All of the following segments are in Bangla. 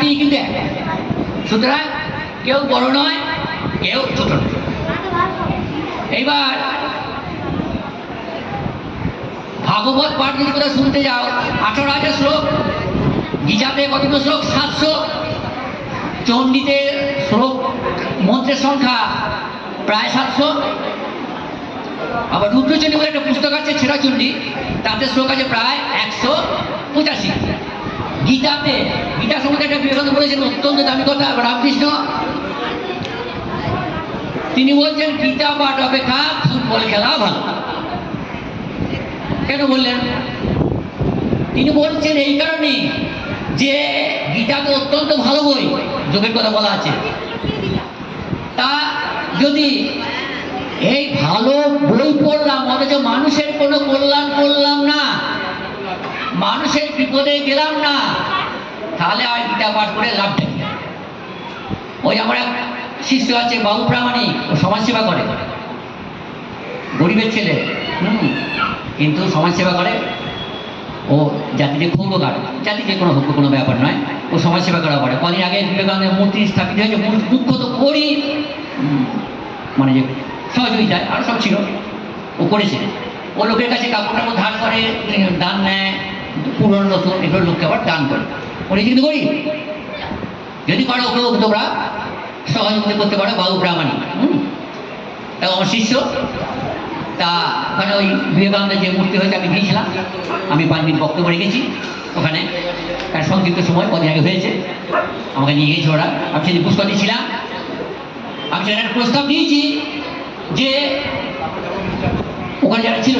চারটি কিন্তু এক, সুতরাং কেউ বড় নয় কেউ ছোট নয়। এইবার ভাগবত পাঠ যদি কোথাও শুনতে যাও 18,000 শ্লোক, গীতাতে কতগুলো শ্লোক 700, চণ্ডীতে শ্লোক মন্ত্রের সংখ্যা প্রায় 700, আবার রুদ্রচণ্ডী বলে একটা পুস্তক আছে ছেঁড়াচণ্ডী, তাতে শ্লোক আছে প্রায় 185। গীতাতে, গীতা সম্বন্ধে একটা বিবেকানন্দ বলেছেন অত্যন্ত দামি কথা, রামকৃষ্ণ তিনি বলছেন গীতা পাঠ অপেক্ষা ফুটবল খেলা ভালো। কেন বললেন? তিনি বলছেন এই কারণে যে গীতা তো অত্যন্ত ভালো বই, যোগের কথা বলা আছে, তা যদি এই ভালো বই পড়লাম অথচ মানুষের কোনো কল্যাণ করলাম না, মানুষের বিপদে গেলাম না, তাহলে আর গীতা পাঠ করে লাভটা কি? ওই আমার এক শিষ্য আছে বাবু প্রামাণিক, ও সমাজসেবা করে, গরিবের ছেলে, কিন্তু সমাজসেবা করে। ও জাতিতে খুব উপকার, জাতি যে কোনো হোক কোনো ব্যাপার নয়, ও সমাজসেবা করা পড়ে। কদিন আগে বিবেকানন্দের মূর্তি স্থাপিত হয়েছে, মুখ্য তো করি মানে যে সহযোগিতায় আরও সব ছিল, ও করেছে। ও লোকের কাছে কাপড় টাপড় ধার করে, দান নেয়, পুরনো নতুন এগুলো লোককে আবার দান করে। উনি কিন্তু করি যদি করো ওকেও তোমরা সহযোগিতা করতে পারো, বাবু প্রামাণিক। তা আমার শিষ্য, তা ওখানে ওই বিবেকানন্দের যে মূর্তি হয়েছে আমি গিয়েছিলাম, আমি 5 দিন বক্তব্য রেখেছি ওখানে, কারণ সংক্ষিপ্ত সময় কদিন আগে হয়েছে, আমাকে নিয়ে গিয়েছে ওরা। আমি সেদিন পুষ্করে ছিলাম, আমি সেখানে একটা প্রস্তাব দিয়েছি যে ওখানে যারা ছিল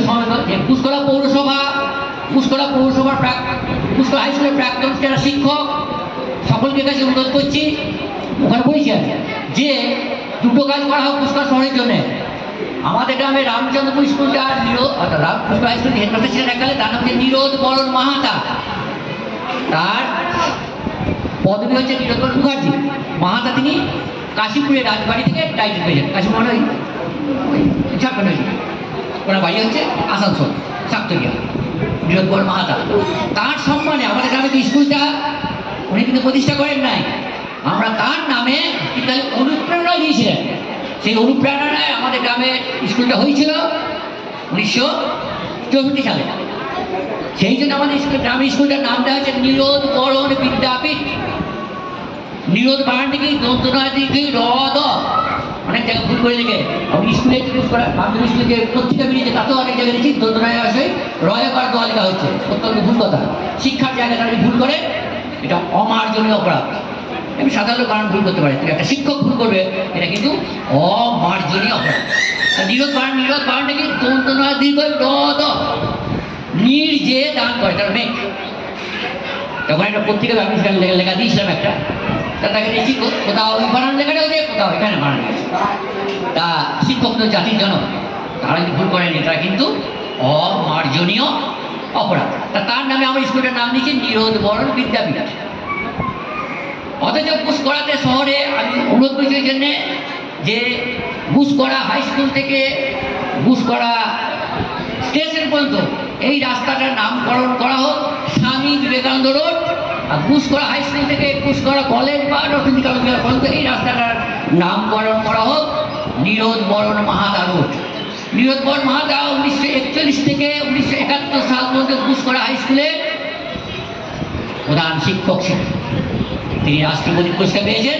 যে পুষ্করা পৌরসভার পুষ্কর হাই স্কুলের প্রাক্তন যারা শিক্ষক সকলকে কাছে অনুরোধ করছি, ওখানে বলেছি যে দুটো কাজ করা হোক পুষ্কর শহরের জন্য। আমাদের গ্রামে রামচন্দ্রপুর স্কুলটা পুষ্কর হাই স্কুল হেডমাস্টার ছিলেন এককালে, তার নাম হচ্ছে নিরোধ বরণ মাহাতা, তার পদবী হচ্ছে নিরোধ বরণ মুখার্জি মাহাতা। তিনি কাশীপুরের রাজবাড়ি থেকে টাইটেল পেয়েছেন, কাশীপুর মানে ওই ঝাড়খণ্ড হয়েছে, ওনার বাড়ি হচ্ছে আসানসোল সাক্তরিয়া, নিরোধ বরণ মাহাতা। তার সম্মানে আমাদের গ্রামে যে স্কুলটা উনি কিন্তু প্রতিষ্ঠা করেন নাই, আমরা তার নামে কিন্তু অনুপ্রেরণা দিয়েছিলেন। সেই অনুপ্রেরণায় আমাদের গ্রামে স্কুলটা হয়েছিল 1964 সালে। সেই জন্য আমাদের গ্রামের স্কুলটার নামটা হচ্ছে নিরোধ বরণ বিদ্যাপীঠ। নিরোধ বানানটিকে দন্তনাদিকে রদ, অনেক জায়গায় ভুল করে লিখে। আমি স্কুলে মাধ্যমিক স্কুলে যে পত্রিকা বেরিয়েছে তাতেও অনেক জায়গায় দেখছি দন্তনায় আসে রয় কর দোয়া লেখা হচ্ছে, অত্যন্ত ভুল কথা। শিক্ষার জায়গায় তারা ভুল করে, এটা অমার্জনীয় অপরাধ। আমি সাধারণ বানান ভুল করতে পারি, একটা শিক্ষক ভুল করবে, এটা কিন্তু অমার্জনীয় অপরাধ। নিরোধ বানানটা কি দন্তনায় দীর্ঘ রদ, নির যে দান করে তার মেঘ। তখন একটা পত্রিকা আমি সেখানে লেখা দিয়েছিলাম একটা, তা তাকে দেখি কোথাও ওই বানান লেখাটা হয়েছে, কোথাও এখানে বানান গেছে। তা শিক্ষক তো জাতির জনক, তারা যদি ভুল করেনি, তারা কিন্তু অমার্জনীয় অপরাধ। তা তার নামে আমার স্কুলটার নাম দিয়েছি নিরোধ বরণ বিদ্যাপীঠ। অথচ পুষ্করাতে শহরে আমি অনুরোধ করেছি ওই জন্যে যে পুষ্করা হাই স্কুল থেকে পুষ্করা স্টেশন পর্যন্ত এই রাস্তাটার নামকরণ করা হোক স্বামী বিবেকানন্দ রোড, আর পুষ্করা হাই স্কুল থেকে পুষ্করা কলেজ বা রতনী কলেজ পর্যন্ত এই রাস্তাটার নামকরণ করা হোক নিরোধ বরণ মাহাতা রোড। নিরোধ বরণ মাহাতা 1941 থেকে 1971 সাল পর্যন্ত পুষ্করা হাই স্কুলে প্রধান শিক্ষক ছিলেন। তিনি রাষ্ট্রপতি পুরস্কার পেয়েছেন।